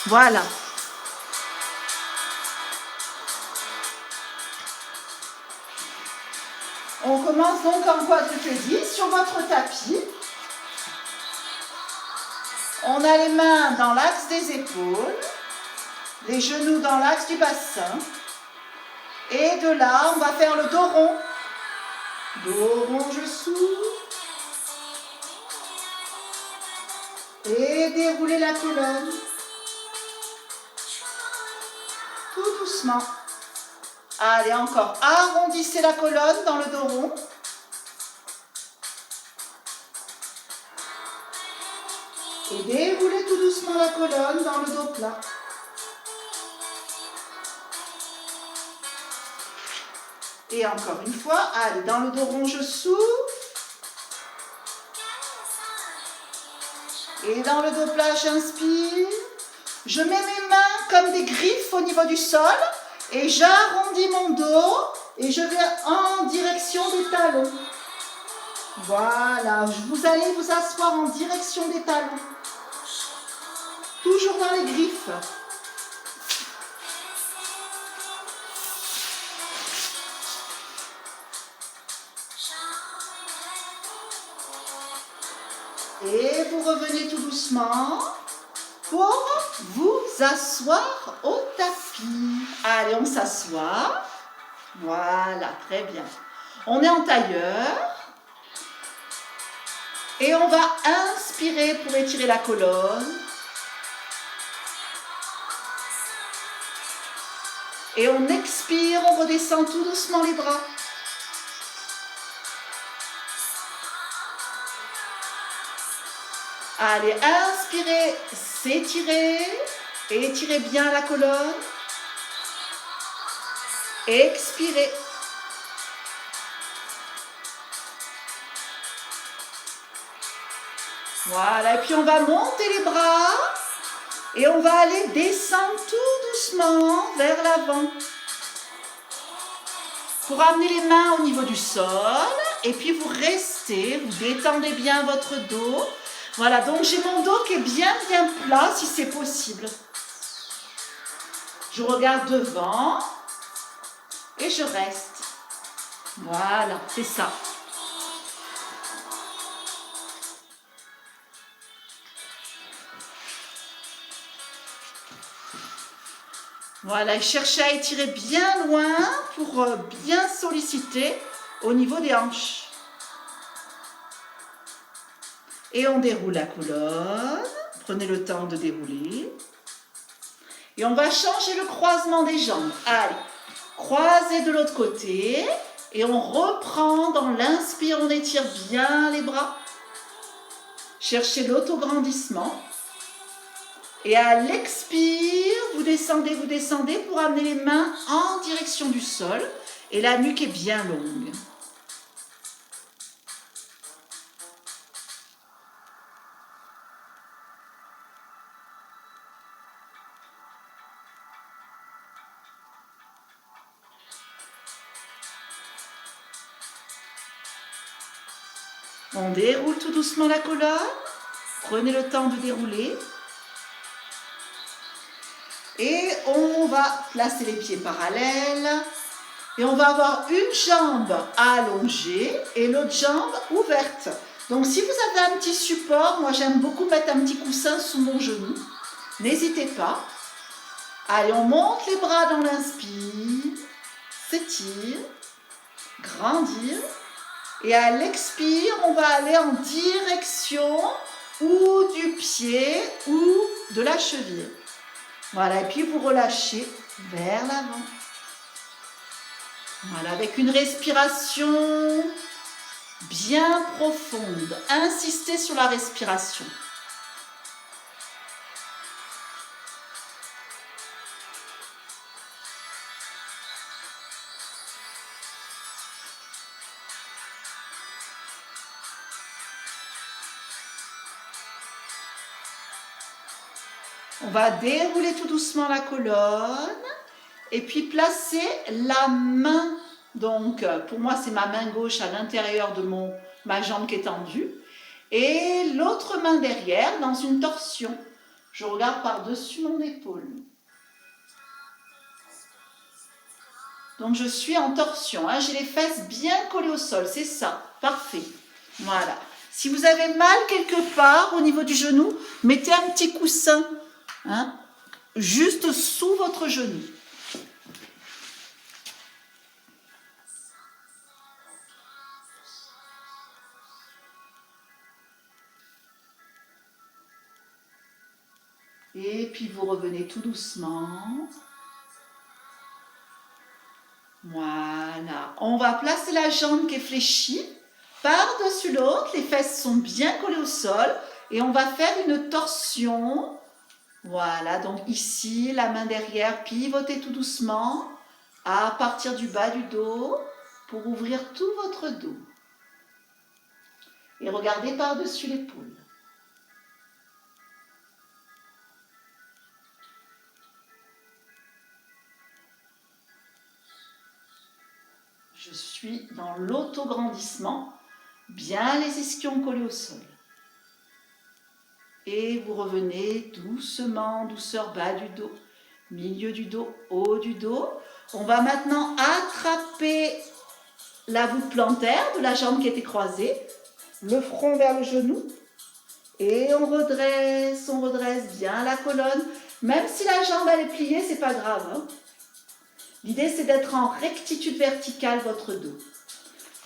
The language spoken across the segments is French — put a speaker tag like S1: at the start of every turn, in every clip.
S1: Voilà. On commence donc en quadrupédie sur votre tapis. On a les mains dans l'axe des épaules, les genoux dans l'axe du bassin. Et de là, on va faire le dos rond. Dos rond, je souffle. Et dérouler la colonne. Tout doucement. Allez, encore. Arrondissez la colonne dans le dos rond. Et déroulez tout doucement la colonne dans le dos plat. Et encore une fois, allez, dans le dos rond, je souffle. Et dans le dos plat, j'inspire. Je mets mes mains comme des griffes au niveau du sol. Et j'arrondis mon dos. Et je vais en direction des talons. Voilà, vous allez vous asseoir en direction des talons. Toujours dans les griffes. Et vous revenez tout doucement pour vous asseoir au tapis. Allez, on s'assoit. Voilà, très bien. On est en tailleur. Et on va inspirer pour étirer la colonne. Et on expire, on redescend tout doucement les bras. Allez, inspirez, s'étirez, étirez bien la colonne. Expirez. Voilà, et puis on va monter les bras et on va aller descendre tout doucement vers l'avant. Pour amener les mains au niveau du sol et puis vous restez, vous détendez bien votre dos. Voilà, donc j'ai mon dos qui est bien plat si c'est possible. Je regarde devant et je reste. Voilà, c'est ça. Voilà, et cherchez à étirer bien loin pour bien solliciter au niveau des hanches. Et on déroule la colonne. Prenez le temps de dérouler. Et on va changer le croisement des jambes. Allez, croisez de l'autre côté. Et on reprend dans l'inspire, on étire bien les bras. Cherchez l'autograndissement. Et à l'expire, vous descendez pour amener les mains en direction du sol. Et la nuque est bien longue. On déroule tout doucement la colonne. Prenez le temps de dérouler. Et on va placer les pieds parallèles. Et on va avoir une jambe allongée et l'autre jambe ouverte. Donc si vous avez un petit support, moi j'aime beaucoup mettre un petit coussin sous mon genou. N'hésitez pas. Allez, on monte les bras dans l'inspire. S'étire. Grandir. Et à l'expire, on va aller en direction ou du pied ou de la cheville. Voilà, et puis vous relâchez vers l'avant. Voilà, avec une respiration bien profonde. Insistez sur la respiration. On va dérouler tout doucement la colonne et puis placer la main, donc pour moi c'est ma main gauche à l'intérieur de ma jambe qui est tendue et l'autre main derrière dans une torsion. Je regarde par-dessus mon épaule. Donc je suis en torsion, hein. J'ai les fesses bien collées au sol, c'est ça, parfait. Voilà. Si vous avez mal quelque part au niveau du genou, mettez un petit coussin, hein, juste sous votre genou. Et puis vous revenez tout doucement. Voilà. On va placer la jambe qui est fléchie par-dessus l'autre. Les fesses sont bien collées au sol. Et on va faire une torsion. Voilà. Donc ici, la main derrière, pivotez tout doucement à partir du bas du dos pour ouvrir tout votre dos. Et regardez par-dessus l'épaule. Je suis dans l'autograndissement, bien les ischions collés au sol. Et vous revenez doucement, douceur, bas du dos, milieu du dos, haut du dos. On va maintenant attraper la voûte plantaire de la jambe qui était croisée, le front vers le genou. Et on redresse bien la colonne. Même si la jambe elle est pliée, c'est pas grave, hein. L'idée, c'est d'être en rectitude verticale, votre dos.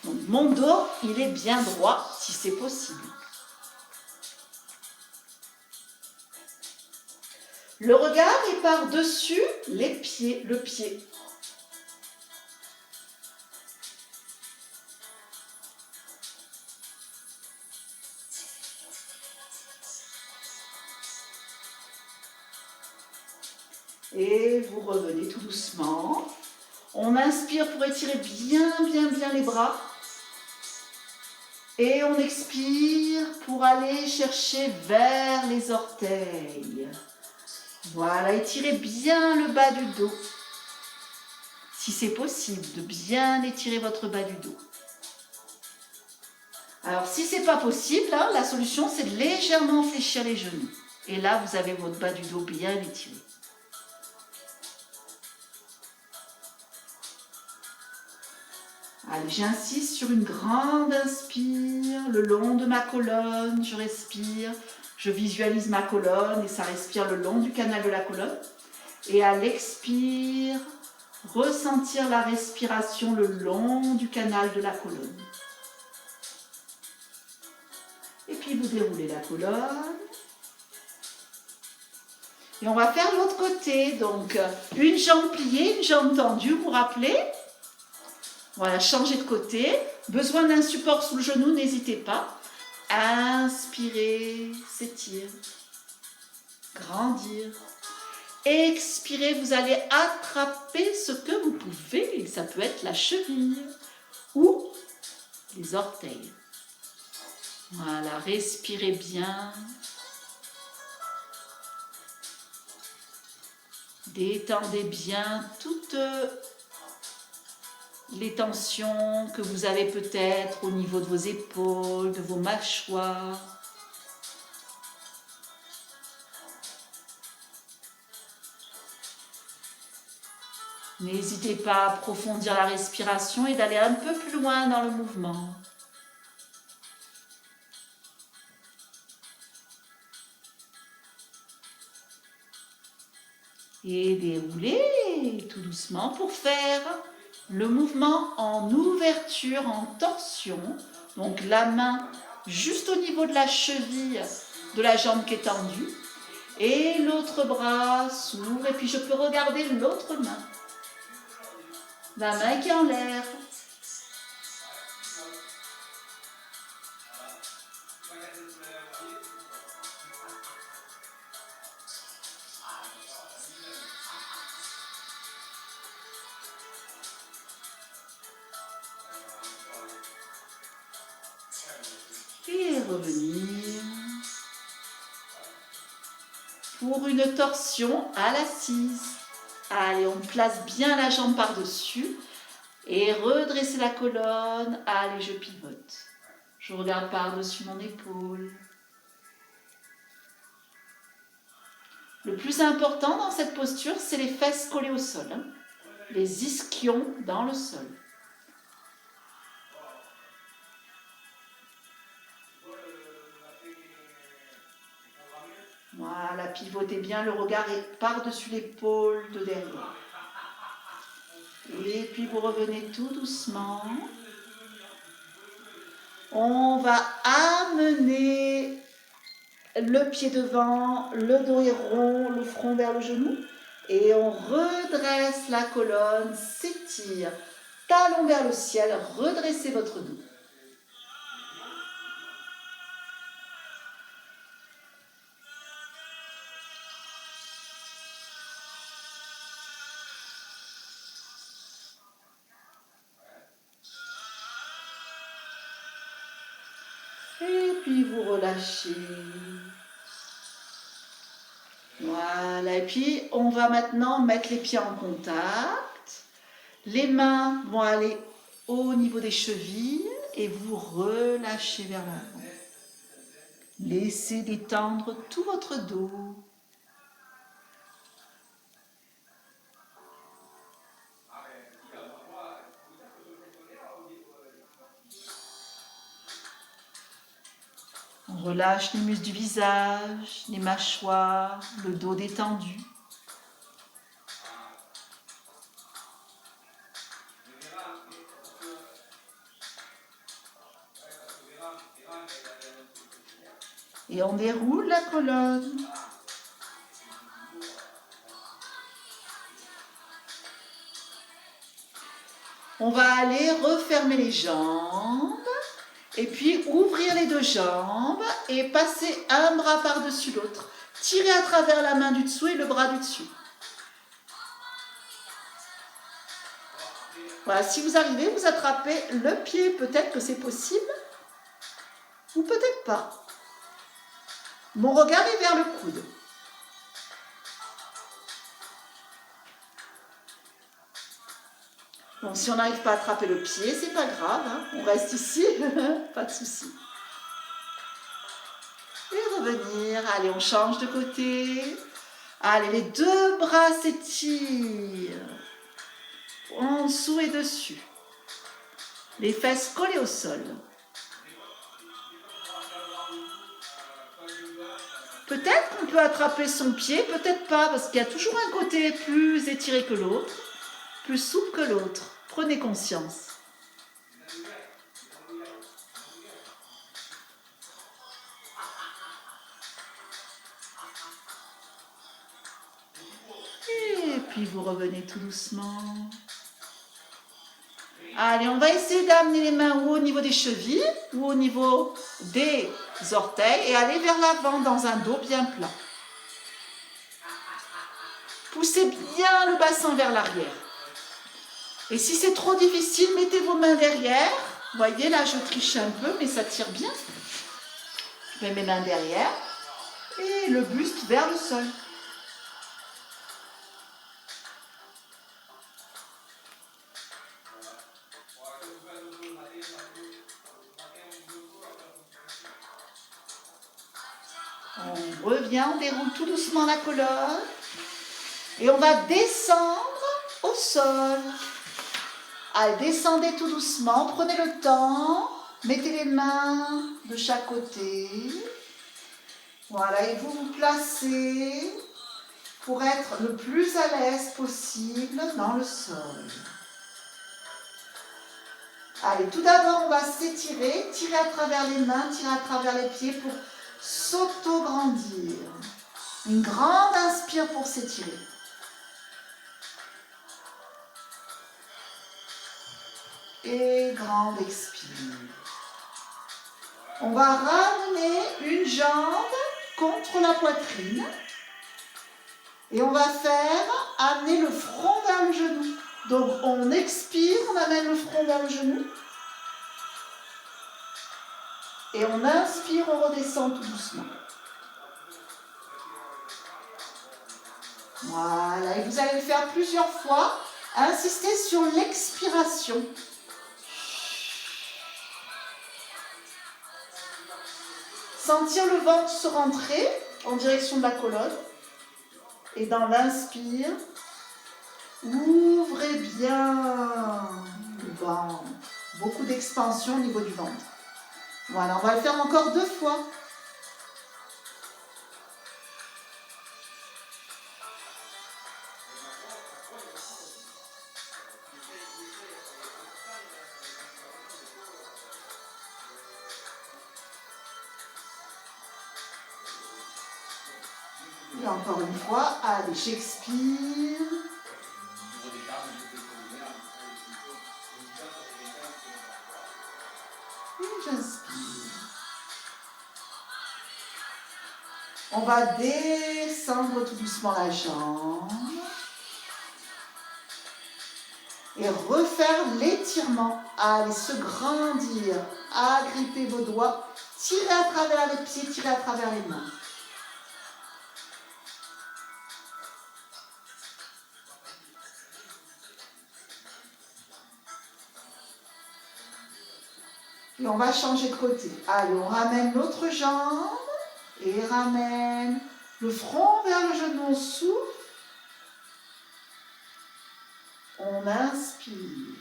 S1: Donc, mon dos, il est bien droit, si c'est possible. Le regard est par-dessus les pieds, le pied. Et vous revenez tout doucement. On inspire pour étirer bien les bras. Et on expire pour aller chercher vers les orteils. Voilà, étirez bien le bas du dos. Si c'est possible, de bien étirer votre bas du dos. Alors, si ce n'est pas possible, hein, la solution, c'est de légèrement fléchir les genoux. Et là, vous avez votre bas du dos bien étiré. Allez, j'insiste sur une grande inspire, le long de ma colonne, je respire, je visualise ma colonne et ça respire le long du canal de la colonne. Et à l'expire, ressentir la respiration le long du canal de la colonne. Et puis vous déroulez la colonne. Et on va faire l'autre côté, donc une jambe pliée, une jambe tendue, vous vous rappelez ? Voilà, changez de côté. Besoin d'un support sous le genou, n'hésitez pas. Inspirez, s'étire. Grandir. Expirez, vous allez attraper ce que vous pouvez. Ça peut être la cheville ou les orteils. Voilà, respirez bien. Détendez bien toutes les tensions que vous avez peut-être au niveau de vos épaules, de vos mâchoires. N'hésitez pas à approfondir la respiration et d'aller un peu plus loin dans le mouvement. Et déroulez tout doucement pour faire le mouvement en ouverture, en torsion. Donc la main juste au niveau de la cheville de la jambe qui est tendue. Et l'autre bras s'ouvre et puis je peux regarder l'autre main. La main qui est en l'air. Et revenir pour une torsion à l'assise. Allez, on place bien la jambe par-dessus et redresser la colonne. Allez, je pivote. Je regarde par-dessus mon épaule. Le plus important dans cette posture, c'est les fesses collées au sol, hein. Les ischions dans le sol. Voilà, pivotez bien, le regard est par-dessus l'épaule de derrière. Et puis vous revenez tout doucement. On va amener le pied devant, le dos est rond, le front vers le genou. Et on redresse la colonne, s'étire, talon vers le ciel, redressez votre dos. Et puis vous relâchez. Voilà, et puis on va maintenant mettre les pieds en contact. Les mains vont aller au niveau des chevilles et vous relâchez vers l'avant. Laissez détendre tout votre dos. On relâche les muscles du visage, les mâchoires, le dos détendu. Et on déroule la colonne. On va aller refermer les jambes et puis ouvrir les deux jambes et passer un bras par-dessus l'autre. Tirez à travers la main du dessous et le bras du dessus. Voilà, si vous arrivez, vous attrapez le pied, peut-être que c'est possible ou peut-être pas. Mon regard est vers le coude. Bon, si on n'arrive pas à attraper le pied, c'est pas grave, hein. On reste ici, pas de souci. Et revenir, allez, on change de côté. Allez, les deux bras s'étirent. En dessous et dessus. Les fesses collées au sol. Peut-être qu'on peut attraper son pied, peut-être pas, parce qu'il y a toujours un côté plus étiré que l'autre, plus souple que l'autre. Prenez conscience. Et puis vous revenez tout doucement. Allez, on va essayer d'amener les mains ou au niveau des chevilles ou au niveau des orteils et aller vers l'avant dans un dos bien plat. Poussez bien le bassin vers l'arrière. Et si c'est trop difficile, mettez vos mains derrière. Vous voyez, là, je triche un peu, mais ça tire bien. Je mets mes mains derrière et le buste vers le sol. On revient, on déroule tout doucement la colonne et on va descendre au sol. Allez, descendez tout doucement, prenez le temps, mettez les mains de chaque côté. Voilà, et vous vous placez pour être le plus à l'aise possible dans le sol. Allez, tout d'abord, on va s'étirer, tirer à travers les mains, tirer à travers les pieds pour s'auto-grandir. Une grande inspire pour s'étirer. Et grande expire. On va ramener une jambe contre la poitrine. Et on va faire amener le front vers le genou. Donc on expire, on amène le front vers le genou. Et on inspire, on redescend tout doucement. Voilà, et vous allez le faire plusieurs fois. Insistez sur l'expiration. Sentir le ventre se rentrer en direction de la colonne. Et dans l'inspire, ouvrez bien le ventre. Beaucoup d'expansion au niveau du ventre. Voilà, on va le faire encore 2 fois. Et encore une fois, allez, j'expire. Et j'inspire. On va descendre tout doucement la jambe. Et refaire l'étirement. Allez, se grandir. Agrippez vos doigts. Tirez à travers les pieds, tirez à travers les mains. Et on va changer de côté. Allez, on ramène l'autre jambe. Et ramène le front vers le genou. On souffle. On inspire.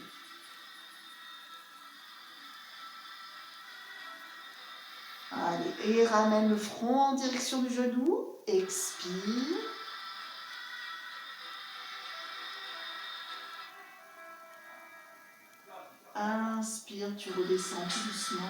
S1: Allez, et ramène le front en direction du genou. Expire. Inspire, tu redescends tout doucement.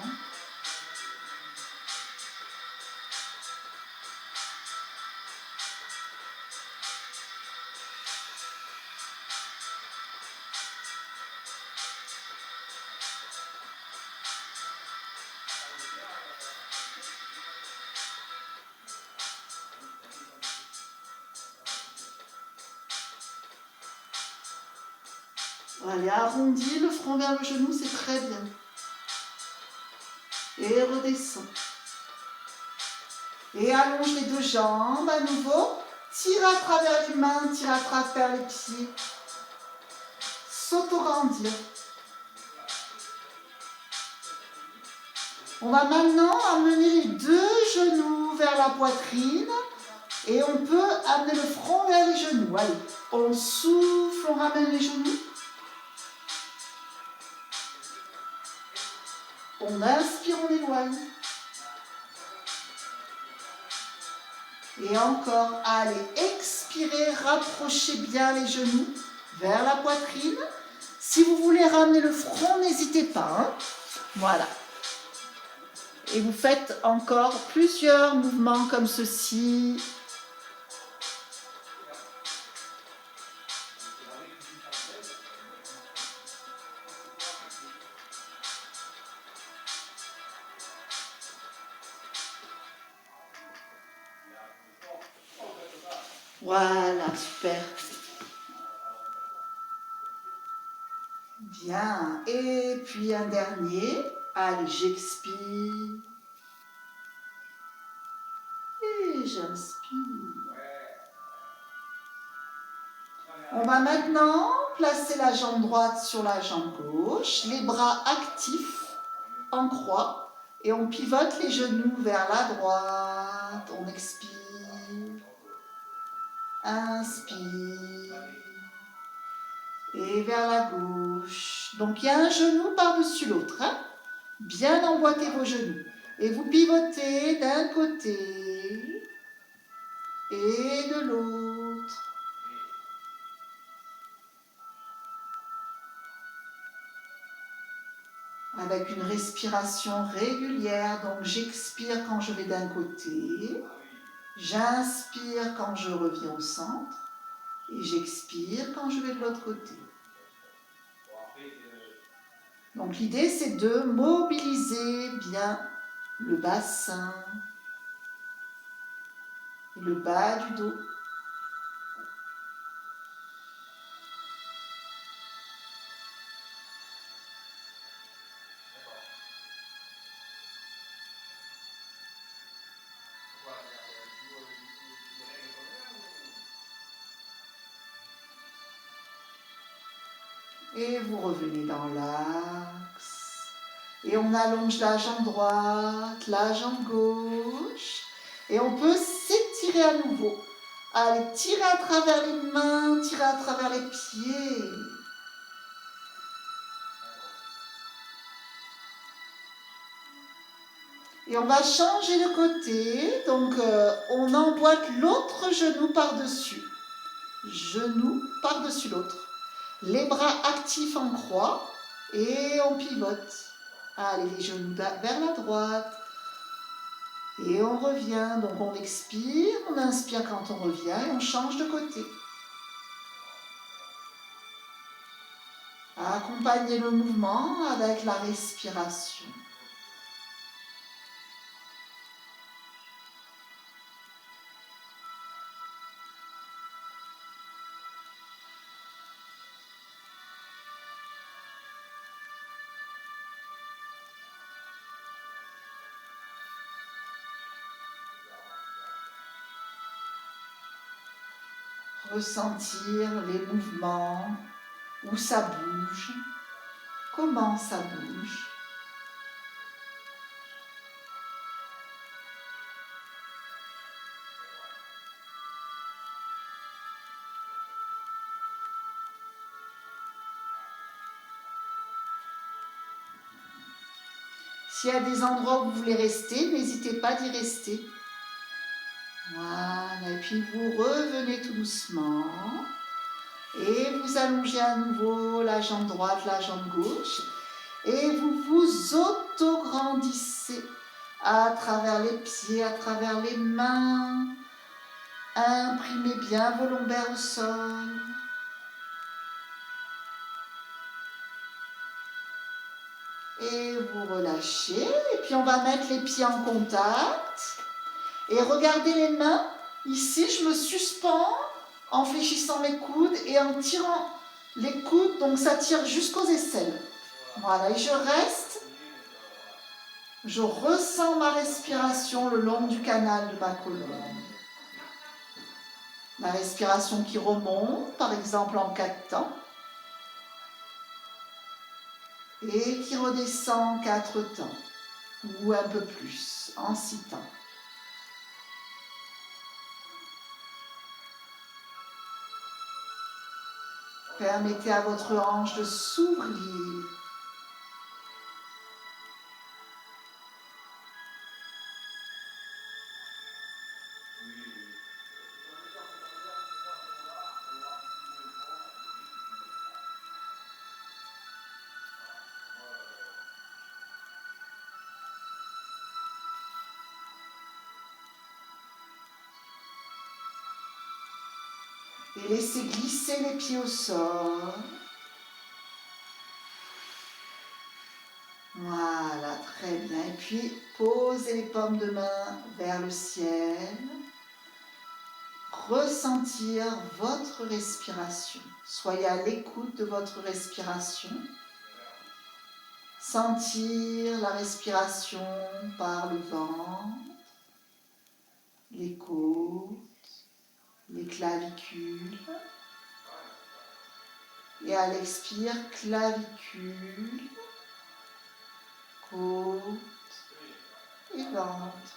S1: Allez, arrondis le front vers le genou, c'est très bien. Et redescends. Et allonge les 2 jambes à nouveau. Tire à travers les mains, tire à travers les pieds. S'auto-grandir. On va maintenant amener les 2 genoux vers la poitrine. Et on peut amener le front vers les genoux. Allez, on souffle, on ramène les genoux. On inspire, on éloigne. Et encore, allez, expirez, rapprochez bien les genoux vers la poitrine. Si vous voulez ramener le front, n'hésitez pas. Hein. Voilà. Et vous faites encore plusieurs mouvements comme ceci. Voilà, super. Bien. Et puis un dernier. Allez, j'expire. Et j'inspire. On va maintenant placer la jambe droite sur la jambe gauche, les bras actifs en croix et on pivote les genoux vers la droite. On expire. Inspire. Et vers la gauche. Donc il y a un genou par-dessus l'autre. Hein? Bien emboîtez vos genoux. Et vous pivotez d'un côté et de l'autre. Avec une respiration régulière. Donc j'expire quand je vais d'un côté. J'inspire quand je reviens au centre. Et j'expire quand je vais de l'autre côté. Donc l'idée c'est de mobiliser bien le bassin et le bas du dos. Et vous revenez dans l'axe. Et on allonge la jambe droite, la jambe gauche. Et on peut s'étirer à nouveau Allez, tirez à travers les mains, tirez à travers les pieds. Et on va changer de côté. Donc, on emboîte l'autre genou par-dessus. Genou par-dessus l'autre. Les bras actifs en croix. Et on pivote. Allez, les genoux vers la droite. Et on revient. Donc, on expire. On inspire quand on revient. Et on change de côté. Accompagnez le mouvement avec la respiration. Ressentir les mouvements, où ça bouge, comment ça bouge. S'il y a des endroits où vous voulez rester, n'hésitez pas d'y rester. Voilà, et puis vous revenez tout doucement. Et vous allongez à nouveau la jambe droite, la jambe gauche. Et vous vous auto-grandissez à travers les pieds, à travers les mains. Imprimez bien vos lombaires au sol. Et vous relâchez. Et puis on va mettre les pieds en contact. Et regardez les mains. Ici, je me suspends en fléchissant mes coudes et en tirant les coudes. Donc ça tire jusqu'aux aisselles. Voilà, et je reste. Je ressens ma respiration le long du canal de ma colonne. La respiration qui remonte, par exemple en 4 temps. Et qui redescend 4 temps. Ou un peu plus, en 6 temps. Permettez à votre hanche de s'ouvrir. Et laissez glisser les pieds au sol. Voilà, très bien. Et puis, posez les paumes de main vers le ciel. Ressentir votre respiration. Soyez à l'écoute de votre respiration. Sentir la respiration par le ventre, les côtes, les clavicules. Et à l'expire, clavicule, côte et ventre.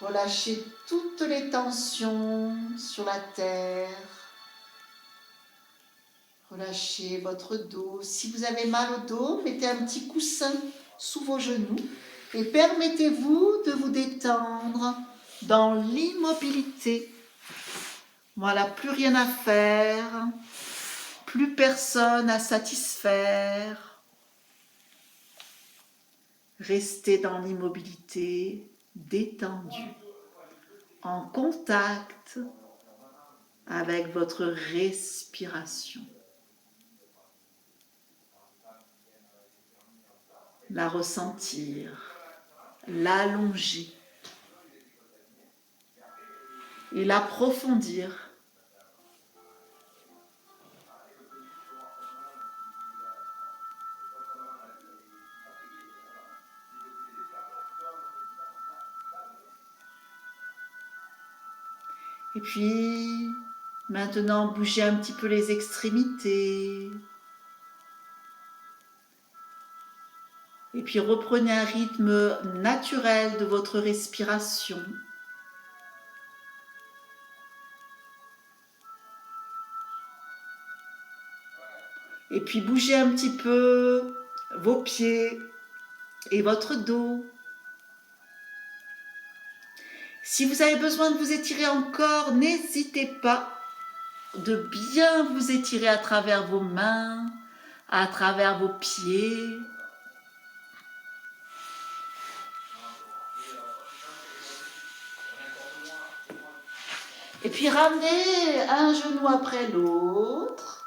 S1: Relâchez toutes les tensions sur la terre. Relâchez votre dos. Si vous avez mal au dos, mettez un petit coussin sous vos genoux et permettez-vous de vous détendre dans l'immobilité. Voilà, plus rien à faire, plus personne à satisfaire. Restez dans l'immobilité, détendu, en contact avec votre respiration. La ressentir, l'allonger et l'approfondir. Et puis, maintenant, bougez un petit peu les extrémités. Et puis, reprenez un rythme naturel de votre respiration. Et puis bougez un petit peu vos pieds et votre dos. Si vous avez besoin de vous étirer encore, n'hésitez pas de bien vous étirer à travers vos mains, à travers vos pieds. Et puis ramenez un genou après l'autre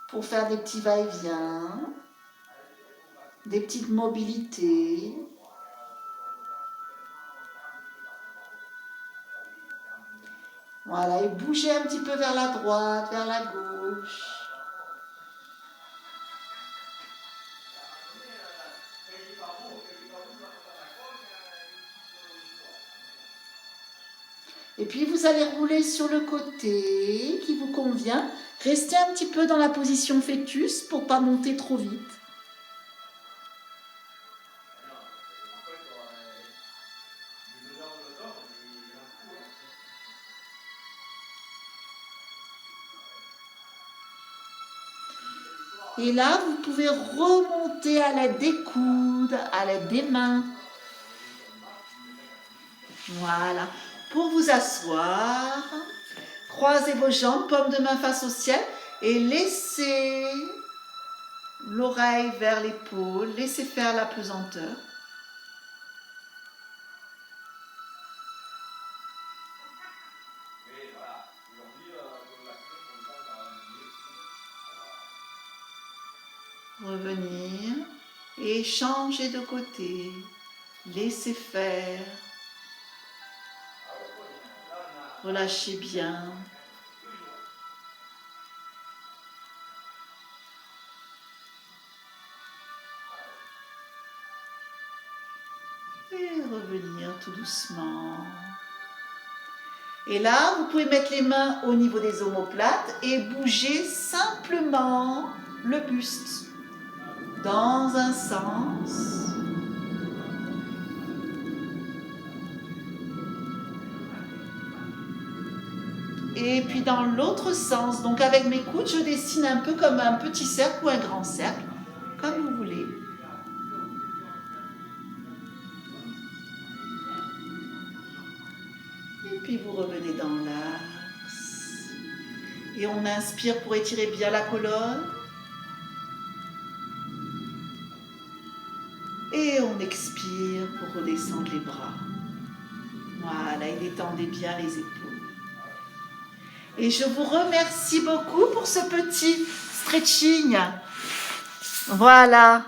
S1: pour faire des petits va-et-vient, des petites mobilités. Voilà, et bougez un petit peu vers la droite, vers la gauche. Et puis vous allez rouler sur le côté qui vous convient. Restez un petit peu dans la position fœtus pour ne pas monter trop vite. Et là, vous pouvez remonter à l'aide des coudes, à l'aide des mains. Voilà. Pour vous asseoir, croisez vos jambes, paume de main face au ciel et laissez l'oreille vers l'épaule, laissez faire la pesanteur. Revenir et changer de côté, laissez faire, relâchez bien. Et revenir tout doucement. Et là, vous pouvez mettre les mains au niveau des omoplates et bouger simplement le buste dans un sens. Et puis dans l'autre sens, donc avec mes coudes, je dessine un peu comme un petit cercle ou un grand cercle, comme vous voulez. Et puis vous revenez dans l'axe. Et on inspire pour étirer bien la colonne. Et on expire pour redescendre les bras. Voilà, et détendez bien les épaules. Et je vous remercie beaucoup pour ce petit stretching. Voilà.